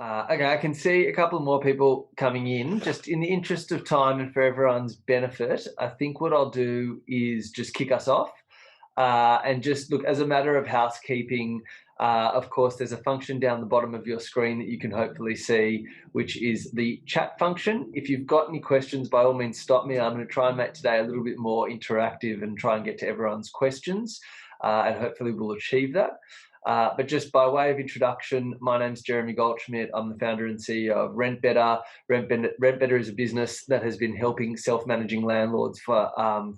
Okay, I can see a couple more people coming in. Just in the interest of time and for everyone's benefit, I think what I'll do is just kick us off and just look as a matter of housekeeping. Of course, there's a function down the bottom of your screen that you can hopefully see, which is the chat function. If you've got any questions, by all means, stop me. I'm going to try and make today a little bit more interactive and try and get to everyone's questions, and hopefully we'll achieve that. But just by way of introduction, my name's Jeremy Goldschmidt. I'm the founder and CEO of Rent Better. Rent Better is a business that has been helping self-managing landlords for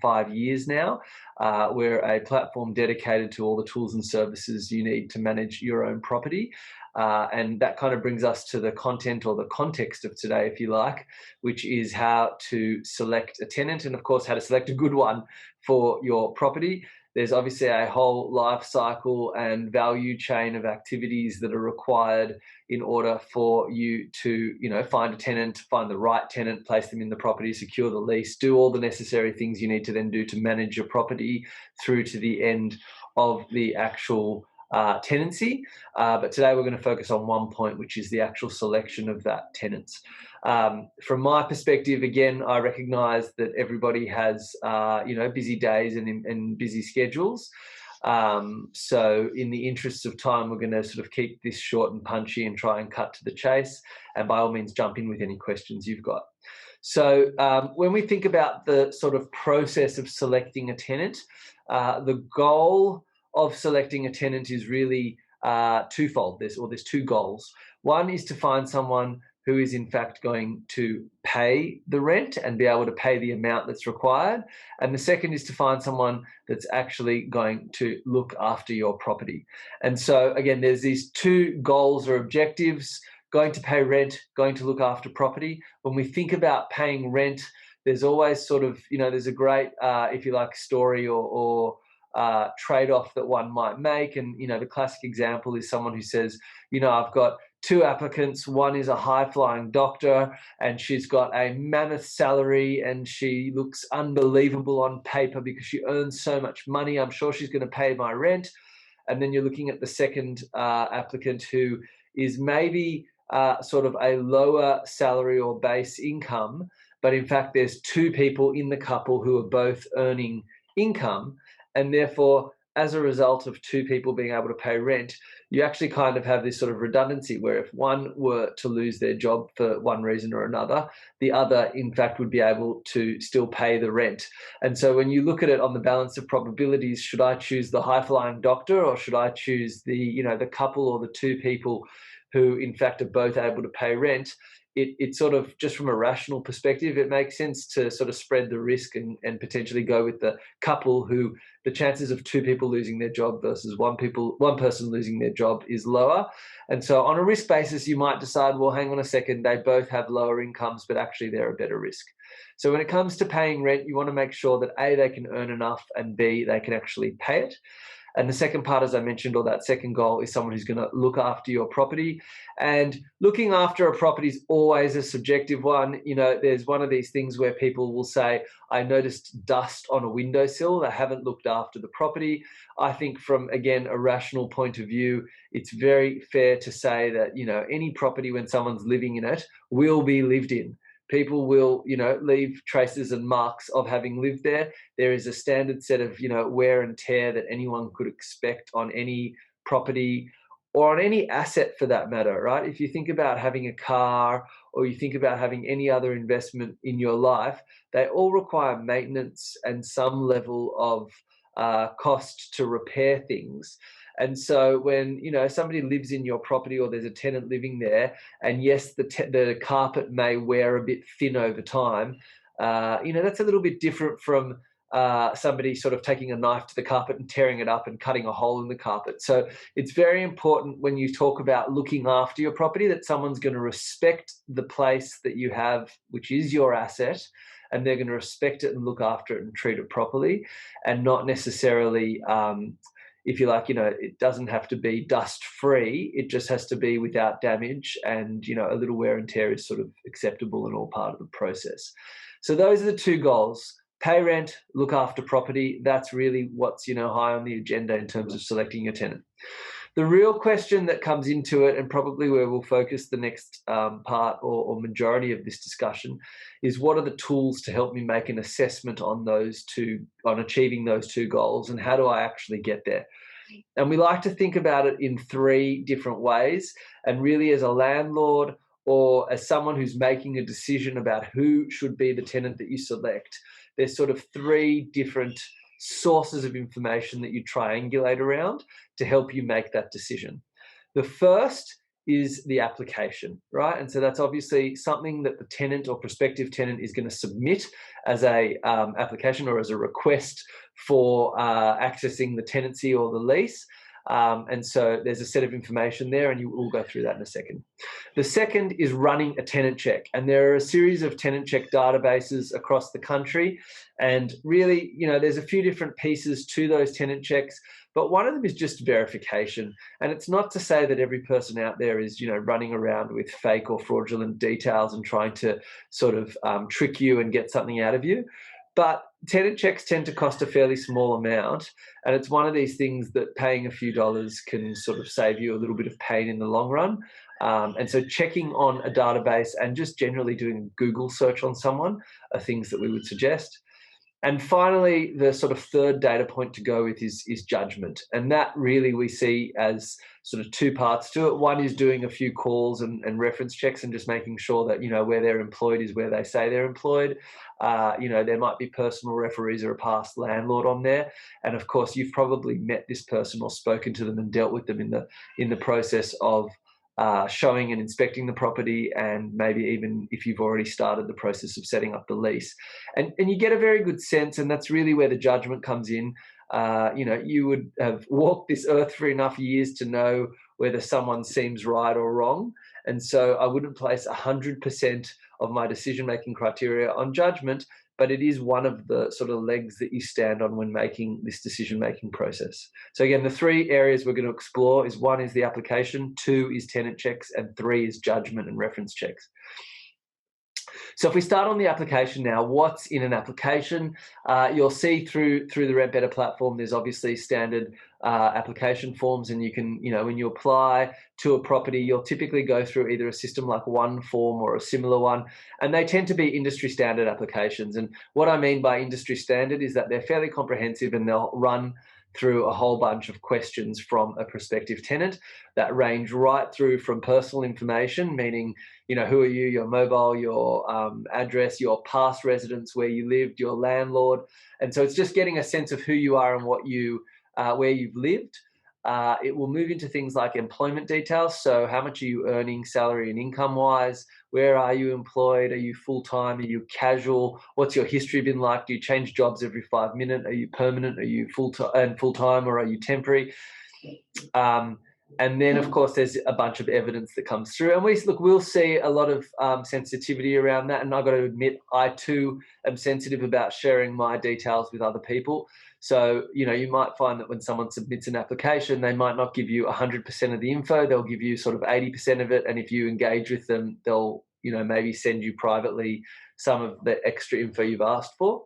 5 years now. We're a platform dedicated to all the tools and services you need to manage your own property. And that kind of brings us to the content or the context of today, if you like, which is how to select a tenant and, of course, how to select a good one for your property. There's obviously a whole life cycle and value chain of activities that are required in order for you to, find a tenant, find the right tenant, place them in the property, secure the lease, do all the necessary things you need to then do to manage your property through to the end of the actual tenancy. But today we're going to focus on one point, which is the actual selection of that tenant. From my perspective, again, I recognise that everybody has, busy days and busy schedules. So in the interests of time, we're going to sort of keep this short and punchy and try and cut to the chase. And by all means, jump in with any questions you've got. So when we think about the sort of process of selecting a tenant, the goal of selecting a tenant is really twofold. There's two goals. One is to find someone who is in fact going to pay the rent and be able to pay the amount that's required. And the second is to find someone that's actually going to look after your property. And so again, there's these two goals or objectives: going to pay rent, going to look after property. When we think about paying rent, there's always sort of, there's a great, if you like, story or trade-off that one might make. And, the classic example is someone who says, I've got two applicants. One is a high-flying doctor and she's got a mammoth salary and she looks unbelievable on paper because she earns so much money. I'm sure she's going to pay my rent. And then you're looking at the second applicant who is maybe sort of a lower salary or base income, but in fact there's two people in the couple who are both earning income. And therefore, as a result of two people being able to pay rent, you actually kind of have this sort of redundancy where if one were to lose their job for one reason or another, the other, in fact, would be able to still pay the rent. And so when you look at it on the balance of probabilities, should I choose the high-flying doctor or should I choose the couple or the two people who, in fact, are both able to pay rent? It sort of, just from a rational perspective, it makes sense to sort of spread the risk and potentially go with the couple who the chances of two people losing their job versus one person losing their job is lower. And so on a risk basis, you might decide, well, hang on a second, they both have lower incomes, but actually they're a better risk. So when it comes to paying rent, you want to make sure that A, they can earn enough, and B, they can actually pay it. And the second part, as I mentioned, or that second goal, is someone who's going to look after your property. And looking after a property is always a subjective one. There's one of these things where people will say, I noticed dust on a windowsill. They haven't looked after the property. I think from, again, a rational point of view, it's very fair to say that, any property when someone's living in it will be lived in. People will, leave traces and marks of having lived there. There is a standard set of, wear and tear that anyone could expect on any property or on any asset for that matter, right? If you think about having a car or you think about having any other investment in your life, they all require maintenance and some level of cost to repair things. And so when, somebody lives in your property or there's a tenant living there, and yes, the carpet may wear a bit thin over time, that's a little bit different from somebody sort of taking a knife to the carpet and tearing it up and cutting a hole in the carpet. So it's very important when you talk about looking after your property that someone's going to respect the place that you have, which is your asset, and they're going to respect it and look after it and treat it properly, and not necessarily if you like, it doesn't have to be dust free. It just has to be without damage, and, a little wear and tear is sort of acceptable and all part of the process. So those are the two goals: pay rent, look after property. That's really what's, high on the agenda in terms of selecting your tenant. The real question that comes into it, and probably where we'll focus the next part or majority of this discussion, is what are the tools to help me make an assessment on achieving those two goals, and how do I actually get there? And we like to think about it in three different ways. And really, as a landlord or as someone who's making a decision about who should be the tenant that you select, there's sort of three different sources of information that you triangulate around to help you make that decision. The first is the application, right? And so that's obviously something that the tenant or prospective tenant is going to submit as a application or as a request for accessing the tenancy or the lease. And so there's a set of information there, and we'll go through that in a second. The second is running a tenant check. And there are a series of tenant check databases across the country. And really, there's a few different pieces to those tenant checks, but one of them is just verification. And it's not to say that every person out there is, running around with fake or fraudulent details and trying to sort of trick you and get something out of you. But tenant checks tend to cost a fairly small amount, and it's one of these things that paying a few dollars can sort of save you a little bit of pain in the long run. And so checking on a database and just generally doing a Google search on someone are things that we would suggest. And finally, the sort of third data point to go with is judgment. And that really we see as sort of two parts to it. One is doing a few calls and reference checks and just making sure that, where they're employed is where they say they're employed. There might be personal referees or a past landlord on there. And of course, you've probably met this person or spoken to them and dealt with them in the process of showing and inspecting the property, and maybe even if you've already started the process of setting up the lease. And you get a very good sense, and that's really where the judgment comes in. You would have walked this earth for enough years to know whether someone seems right or wrong. And so I wouldn't place 100% of my decision-making criteria on judgment, but it is one of the sort of legs that you stand on when making this decision-making process. So again, the three areas we're going to explore is: one is the application, two is tenant checks, and three is judgment and reference checks. So if we start on the application now, what's in an application? You'll see through the Rent Better platform, there's obviously standard application forms, and you can, when you apply to a property, you'll typically go through either a system like OneForm or a similar one, and they tend to be industry standard applications. And what I mean by industry standard is that they're fairly comprehensive, and they'll run through a whole bunch of questions from a prospective tenant that range right through from personal information, meaning, who are you, your mobile, your address, your past residence, where you lived, your landlord. And so it's just getting a sense of who you are and what where you've lived. It will move into things like employment details. So how much are you earning salary and income wise? Where are you employed? Are you full-time? Are you casual? What's your history been like? Do you change jobs every 5 minutes? Are you permanent? Are you full-time or are you temporary? And then, of course, there's a bunch of evidence that comes through. And we'll see a lot of sensitivity around that. And I've got to admit, I too am sensitive about sharing my details with other people. So, you might find that when someone submits an application, they might not give you 100% of the info. They'll give you sort of 80% of it. And if you engage with them, they'll, maybe send you privately some of the extra info you've asked for.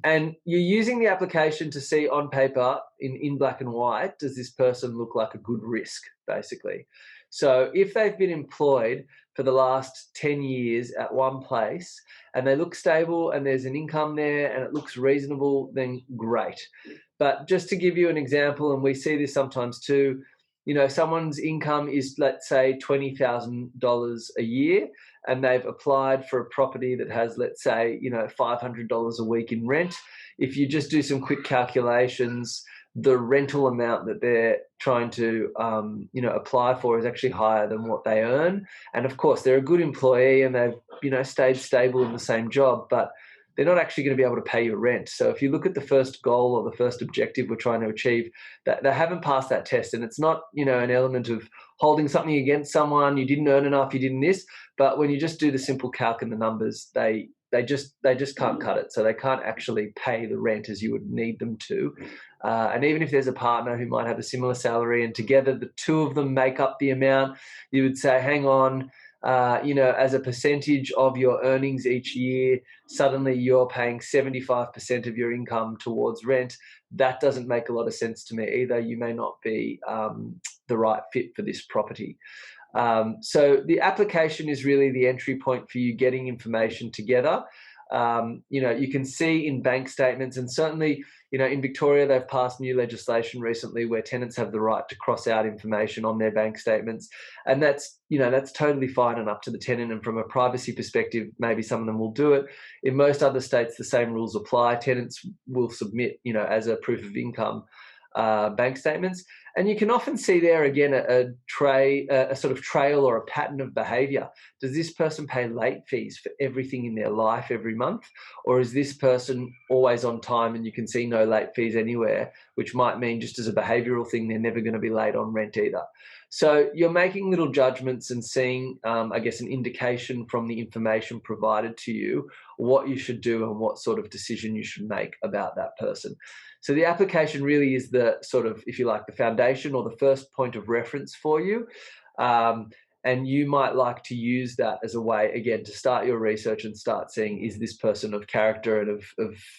And you're using the application to see on paper in black and white, does this person look like a good risk, basically? So if they've been employed for the last 10 years at one place and they look stable and there's an income there and it looks reasonable, then great. But just to give you an example, and we see this sometimes too, someone's income is, let's say, $20,000 a year, and they've applied for a property that has, let's say, $500 a week in rent. If you just do some quick calculations, the rental amount that they're trying to, apply for is actually higher than what they earn. And of course, they're a good employee and they've, stayed stable in the same job, but they're not actually going to be able to pay your rent. So if you look at the first goal or the first objective we're trying to achieve, that they haven't passed that test. And it's not, an element of holding something against someone. You didn't earn enough, you didn't this. But when you just do the simple calc and the numbers, they just can't cut it. So they can't actually pay the rent as you would need them to. And even if there's a partner who might have a similar salary and together the two of them make up the amount, you would say, hang on, as a percentage of your earnings each year, suddenly you're paying 75% of your income towards rent. That doesn't make a lot of sense to me either. You may not be the right fit for this property. So the application is really the entry point for you getting information together. You can see in bank statements, and certainly, in Victoria, they've passed new legislation recently where tenants have the right to cross out information on their bank statements. And that's totally fine and up to the tenant. And from a privacy perspective, maybe some of them will do it. In most other states, the same rules apply. Tenants will submit, as a proof of income, bank statements. And you can often see there again a sort of trail or a pattern of behaviour. Does this person pay late fees for everything in their life every month? Or is this person always on time and you can see no late fees anywhere, which might mean just as a behavioural thing, they're never going to be late on rent either. So you're making little judgments and seeing, an indication from the information provided to you, what you should do and what sort of decision you should make about that person. So the application really is the sort of, if you like, the foundation or the first point of reference for you. And you might like to use that as a way, again, to start your research and start seeing, is this person of character and of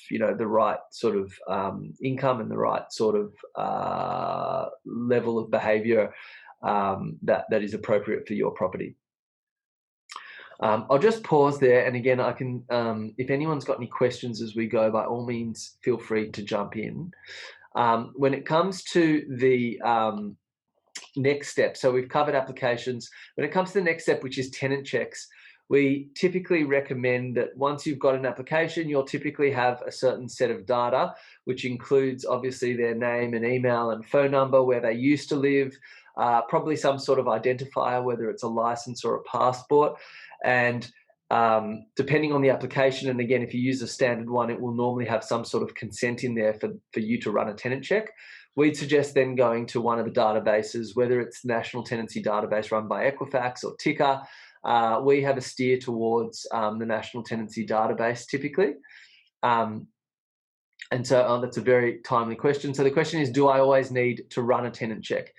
the right sort of income and the right sort of level of behaviour that is appropriate for your property. I'll just pause there, and again, I can, if anyone's got any questions as we go, by all means, feel free to jump in. When it comes to the next step, so we've covered applications. When it comes to the next step, which is tenant checks, we typically recommend that once you've got an application, you'll typically have a certain set of data, which includes obviously their name and email and phone number, where they used to live, probably some sort of identifier, whether it's a license or a passport. And depending on the application, and again, if you use a standard one, it will normally have some sort of consent in there for you to run a tenant check. We'd suggest then going to one of the databases, whether it's National Tenancy Database run by Equifax or Ticker. We have a steer towards the National Tenancy Database typically. And so that's a very timely question. So the question is, do I always need to run a tenant check?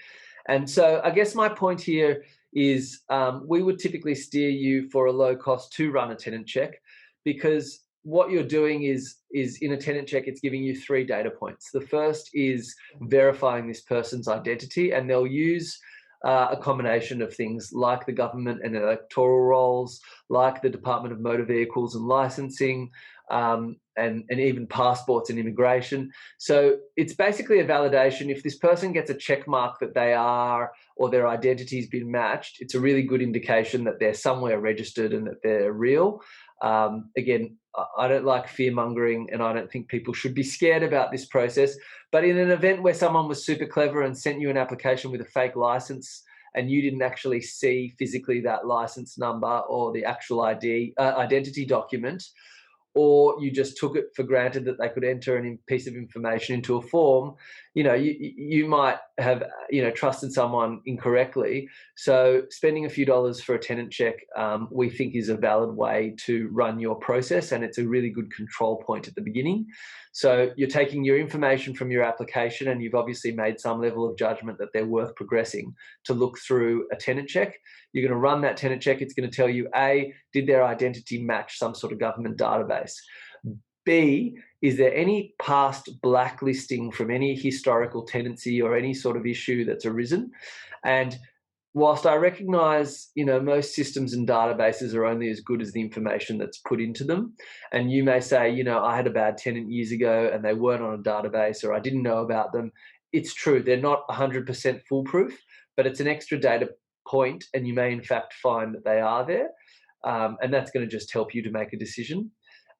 And so I guess my point here is we would typically steer you for a low cost to run a tenant check, because what you're doing is in a tenant check, it's giving you 3 data points. The first is verifying this person's identity, and they'll use a combination of things like the government and electoral rolls, like the Department of Motor Vehicles and Licensing, and even passports and immigration. So it's basically a validation. If this person gets a check mark that they are, or their identity's been matched, it's a really good indication that they're somewhere registered and that they're real. Again, I don't like fear mongering, and I don't think people should be scared about this process. But in an event where someone was super clever and sent you an application with a fake license, and you didn't actually see physically that license number or the actual identity document, or you just took it for granted that they could enter a piece of information into a form, you might have, trusted someone incorrectly. So spending a few dollars for a tenant check, we think is a valid way to run your process, and it's a really good control point at the beginning. So you're taking your information from your application, and you've obviously made some level of judgment that they're worth progressing to look through a tenant check. You're going to run that tenant check. It's going to tell you, A, did their identity match some sort of government database? B, is there any past blacklisting from any historical tenancy or any sort of issue that's arisen? And whilst I recognise, most systems and databases are only as good as the information that's put into them, and you may say, I had a bad tenant years ago and they weren't on a database, or I didn't know about them. It's true, they're not 100% foolproof, but it's an extra data point, and you may in fact find that they are there, and that's going to just help you to make a decision.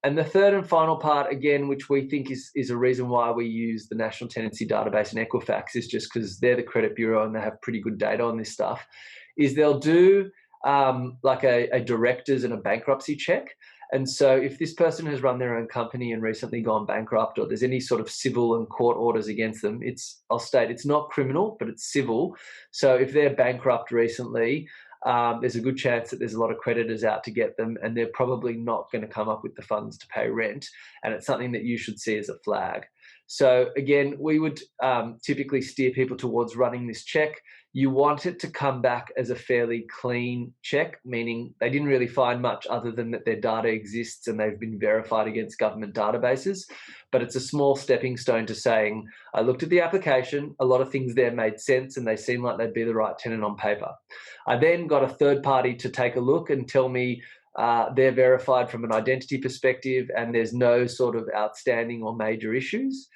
And the third and final part, again, which we think is a reason why we use the National Tenancy Database and Equifax, is just because they're the credit bureau and they have pretty good data on this stuff, is they'll do like a directors and a bankruptcy check. And so if this person has run their own company and recently gone bankrupt, or there's any sort of civil and court orders against them, I'll state it's not criminal, but it's civil. So if they're bankrupt recently, there's a good chance that there's a lot of creditors out to get them, and they're probably not going to come up with the funds to pay rent. And it's something that you should see as a flag. So again, we would typically steer people towards running this check. You want it to come back as a fairly clean check, meaning they didn't really find much other than that their data exists and they've been verified against government databases. But it's a small stepping stone to saying, I looked at the application, a lot of things there made sense and they seem like they'd be the right tenant on paper. I then got a third party to take a look and tell me they're verified from an identity perspective and there's no sort of outstanding or major issues.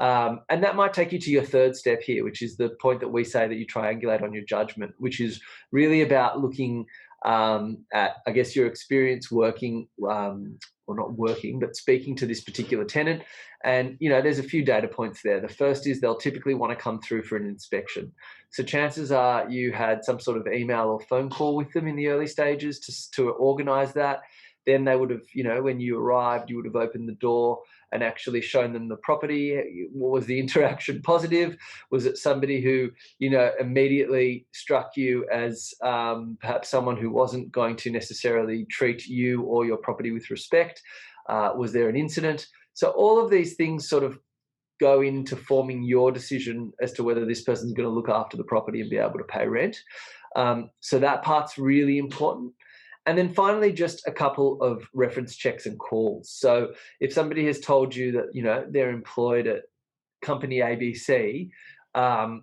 And that might take you to your third step here, which is the point that we say that you triangulate on your judgment, which is really about looking at, I guess, your experience working, or not working, but speaking to this particular tenant. And, there's a few data points there. The first is they'll typically want to come through for an inspection. So chances are you had some sort of email or phone call with them in the early stages to organize that. Then they would have, when you arrived, you would have opened the door and actually shown them the property. Was the interaction positive? Was it somebody who, immediately struck you as perhaps someone who wasn't going to necessarily treat you or your property with respect? Was there an incident? So all of these things sort of go into forming your decision as to whether this person's going to look after the property and be able to pay rent. So that part's really important. And then finally, just a couple of reference checks and calls. So if somebody has told you that, they're employed at company ABC,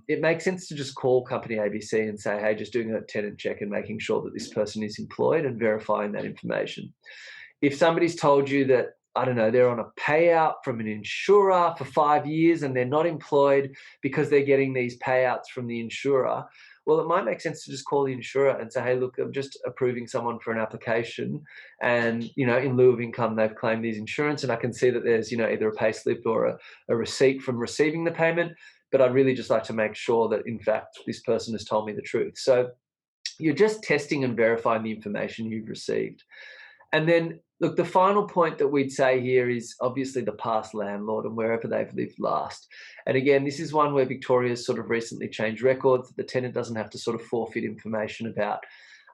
it makes sense to just call company ABC and say, hey, just doing a tenant check and making sure that this person is employed and verifying that information. If somebody's told you that, I don't know, they're on a payout from an insurer for 5 years and they're not employed because they're getting these payouts from the insurer, well, it might make sense to just call the insurer and say, hey, look, I'm just approving someone for an application and, in lieu of income, they've claimed these insurance and I can see that there's, either a pay slip or a receipt from receiving the payment, but I'd really just like to make sure that, in fact, this person has told me the truth. So you're just testing and verifying the information you've received. And then, look, the final point that we'd say here is obviously the past landlord and wherever they've lived last. And again, this is one where Victoria's sort of recently changed records. The tenant doesn't have to sort of forfeit information about,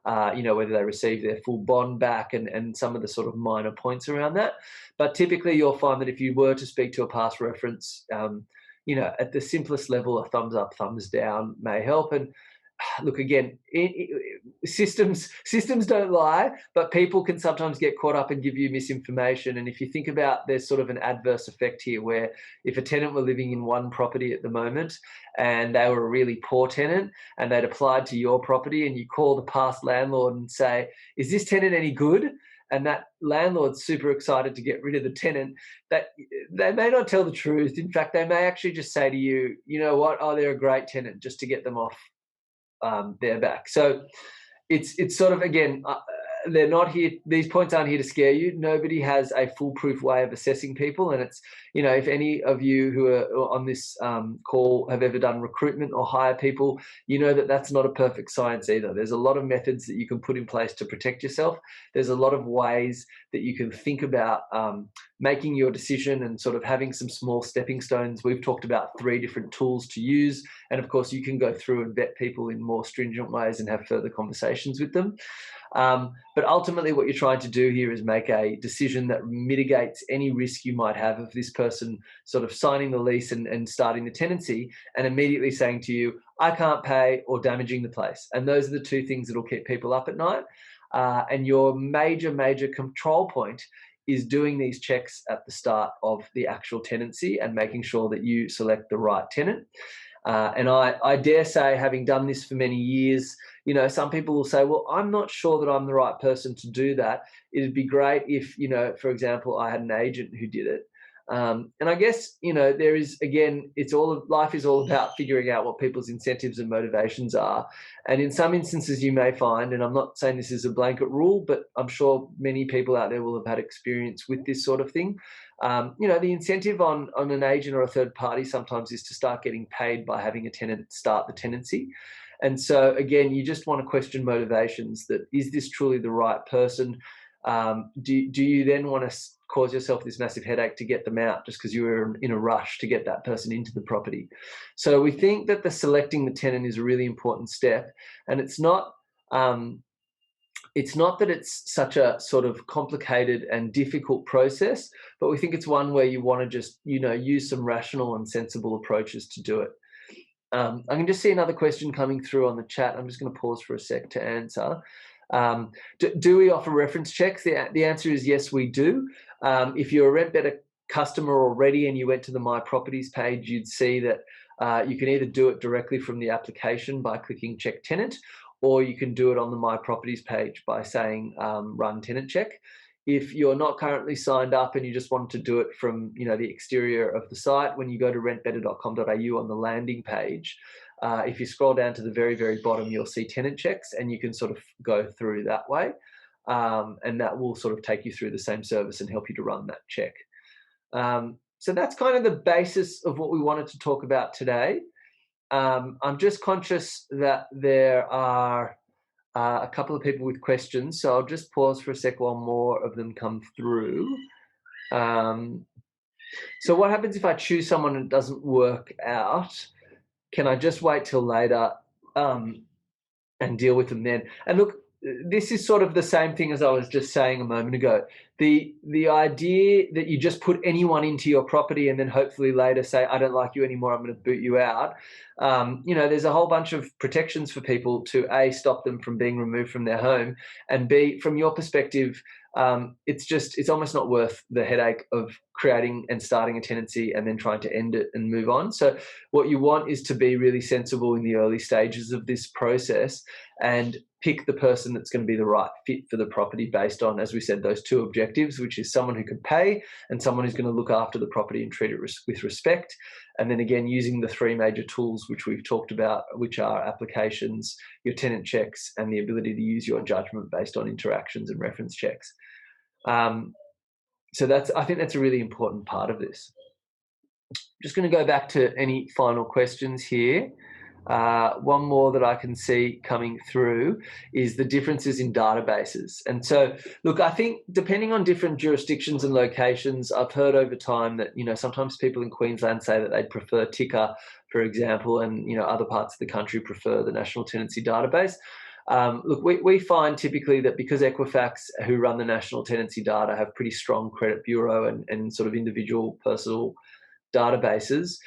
whether they receive their full bond back and some of the sort of minor points around that. But typically you'll find that if you were to speak to a past reference, at the simplest level, a thumbs up, thumbs down may help. And look, again, systems don't lie, but people can sometimes get caught up and give you misinformation. And if you think about, there's sort of an adverse effect here where if a tenant were living in one property at the moment and they were a really poor tenant and they'd applied to your property and you call the past landlord and say, is this tenant any good? And that landlord's super excited to get rid of the tenant, that they may not tell the truth. In fact, they may actually just say to you, you know what, oh, they're a great tenant, just to get them off their back. So it's sort of, again, they're not here. These points aren't here to scare you. Nobody has a foolproof way of assessing people. And it's, if any of you who are on this call have ever done recruitment or hire people, that that's not a perfect science either. There's a lot of methods that you can put in place to protect yourself. There's a lot of ways that you can think about making your decision and sort of having some small stepping stones. We've talked about 3 different tools to use. And of course, you can go through and vet people in more stringent ways and have further conversations with them. But ultimately what you're trying to do here is make a decision that mitigates any risk you might have of this person sort of signing the lease and starting the tenancy and immediately saying to you, I can't pay, or damaging the place. And those are the 2 things that will keep people up at night. And your major control point is doing these checks at the start of the actual tenancy and making sure that you select the right tenant. And I dare say, having done this for many years, some people will say, well, I'm not sure that I'm the right person to do that. It'd be great if, for example, I had an agent who did it. And I guess, there is, again, life is all about figuring out what people's incentives and motivations are. And in some instances you may find, and I'm not saying this is a blanket rule, but I'm sure many people out there will have had experience with this sort of thing. The incentive on an agent or a third party sometimes is to start getting paid by having a tenant start the tenancy. And so again, you just want to question motivations, that is this truly the right person? Do you then want to cause yourself this massive headache to get them out just because you were in a rush to get that person into the property? So we think that selecting the tenant is a really important step, and it's not It's not that it's such a sort of complicated and difficult process, but we think it's one where you want to just, use some rational and sensible approaches to do it. I can just see another question coming through on the chat. I'm just going to pause for a sec to answer. Do we offer reference checks? The answer is yes, we do. If you're a Rent Better customer already and you went to the My Properties page, you'd see that you can either do it directly from the application by clicking Check Tenant, or you can do it on the My Properties page by saying Run Tenant Check. If you're not currently signed up and you just want to do it from the exterior of the site, when you go to rentbetter.com.au on the landing page, if you scroll down to the very, very bottom, you'll see Tenant Checks, and you can sort of go through that way. And that will sort of take you through the same service and help you to run that check. So that's kind of the basis of what we wanted to talk about today. I'm just conscious that there are a couple of people with questions, so I'll just pause for a sec while more of them come through. So what happens if I choose someone and it doesn't work out? Can I just wait till later and deal with them then? And look, this is sort of the same thing as I was just saying a moment ago. The idea that you just put anyone into your property and then hopefully later say, I don't like you anymore, I'm going to boot you out. There's a whole bunch of protections for people to A, stop them from being removed from their home, and B, from your perspective, it's almost not worth the headache of creating and starting a tenancy and then trying to end it and move on. So what you want is to be really sensible in the early stages of this process and pick the person that's going to be the right fit for the property based on, as we said, those two objectives, which is someone who can pay and someone who's going to look after the property and treat it with respect. And then again, using the three major tools which we've talked about, which are applications, your tenant checks, and the ability to use your judgment based on interactions and reference checks. So I think that's a really important part of this. Just going to go back to any final questions here. One more that I can see coming through is the differences in databases. And so, look, I think depending on different jurisdictions and locations, I've heard over time that, sometimes people in Queensland say that they'd prefer Ticker, for example, and, other parts of the country prefer the National Tenancy Database. Look, we find typically that because Equifax, who run the national tenancy data, have pretty strong credit bureau and sort of individual personal databases,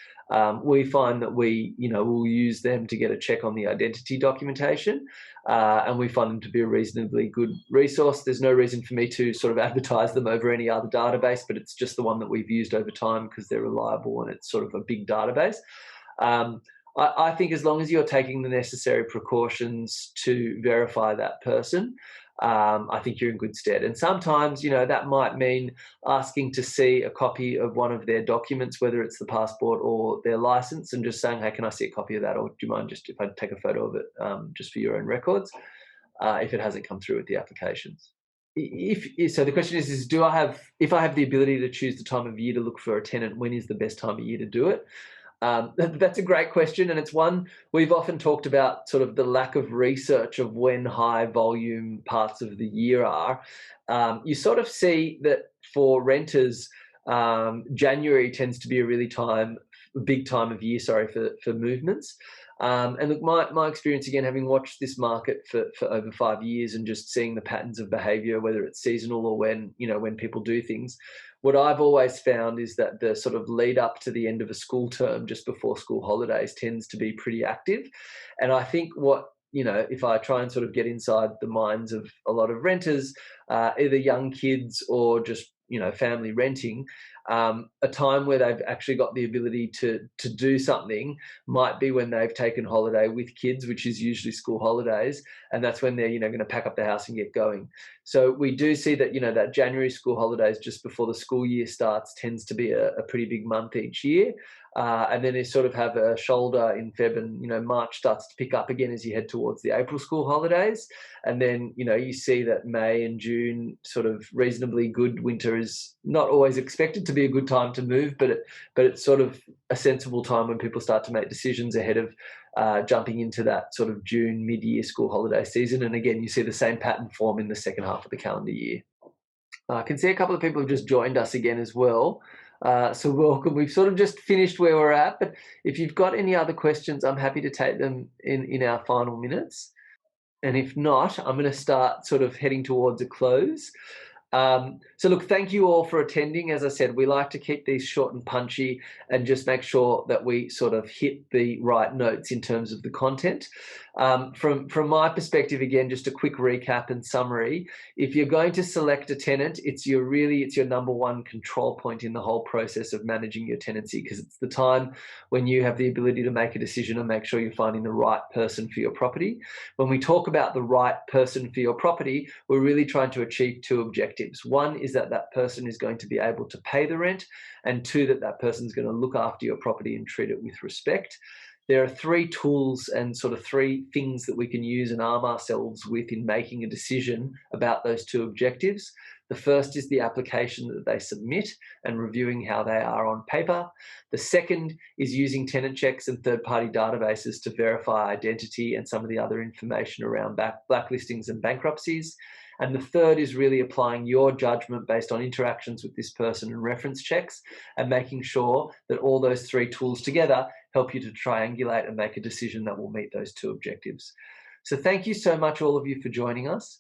we find that we'll use them to get a check on the identity documentation, and we find them to be a reasonably good resource. There's no reason for me to sort of advertise them over any other database, but it's just the one that we've used over time because they're reliable and it's sort of a big database. I think as long as you're taking the necessary precautions to verify that person, I think you're in good stead. And sometimes, that might mean asking to see a copy of one of their documents, whether it's the passport or their license, and just saying, hey, can I see a copy of that? Or do you mind just if I take a photo of it just for your own records, if it hasn't come through with the applications? So the question is if I have the ability to choose the time of year to look for a tenant, when is the best time of year to do it? That's a great question, and it's one we've often talked about, sort of the lack of research of when high volume parts of the year are. You sort of see that for renters, January tends to be a really big time of year, for movements. And look, my experience, again, having watched this market for over 5 years and just seeing the patterns of behavior, whether it's seasonal or when people do things, what I've always found is that the sort of lead up to the end of a school term, just before school holidays, tends to be pretty active. And I think if I try and sort of get inside the minds of a lot of renters, either young kids or just, family renting, a time where they've actually got the ability to do something might be when they've taken holiday with kids, which is usually school holidays, and that's when they're going to pack up the house and get going. So we do see that that January school holidays just before the school year starts tends to be a pretty big month each year, and then they sort of have a shoulder in Feb, and March starts to pick up again as you head towards the April school holidays, and then you see that May and June, sort of reasonably good winter, is not always expected to be a good time to move, but it's sort of a sensible time when people start to make decisions ahead of jumping into that sort of June mid-year school holiday season. And again, you see the same pattern form in the second half of the calendar year. I can see a couple of people have just joined us again as well. So welcome. We've sort of just finished where we're at, but if you've got any other questions, I'm happy to take them in our final minutes. And if not, I'm going to start sort of heading towards a close. So look, thank you all for attending. As I said, we like to keep these short and punchy and just make sure that we sort of hit the right notes in terms of the content. From my perspective, again, just a quick recap and summary. If you're going to select a tenant, it's your number one control point in the whole process of managing your tenancy, because it's the time when you have the ability to make a decision and make sure you're finding the right person for your property. When we talk about the right person for your property, we're really trying to achieve two objectives. One is that that person is going to be able to pay the rent, and two, that that person is going to look after your property and treat it with respect. There are three tools and sort of three things that we can use and arm ourselves with in making a decision about those two objectives. The first is the application that they submit and reviewing how they are on paper. The second is using tenant checks and third-party databases to verify identity and some of the other information around blacklistings and bankruptcies. And the third is really applying your judgment based on interactions with this person and reference checks, and making sure that all those three tools together help you to triangulate and make a decision that will meet those two objectives. So thank you so much, all of you, for joining us.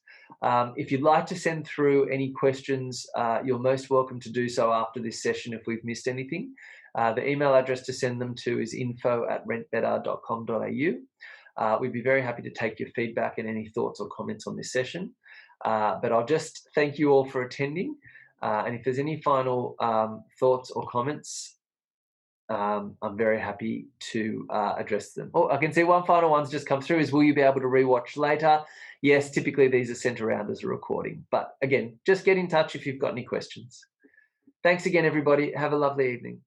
If you'd like to send through any questions, you're most welcome to do so after this session if we've missed anything. The email address to send them to is info@rentbetter.com.au. We'd be very happy to take your feedback and any thoughts or comments on this session. But I'll just thank you all for attending. And if there's any final thoughts or comments, I'm very happy to address them. Oh, I can see one final one's just come through, is will you be able to rewatch later? Yes, typically these are sent around as a recording. But again, just get in touch if you've got any questions. Thanks again, everybody. Have a lovely evening.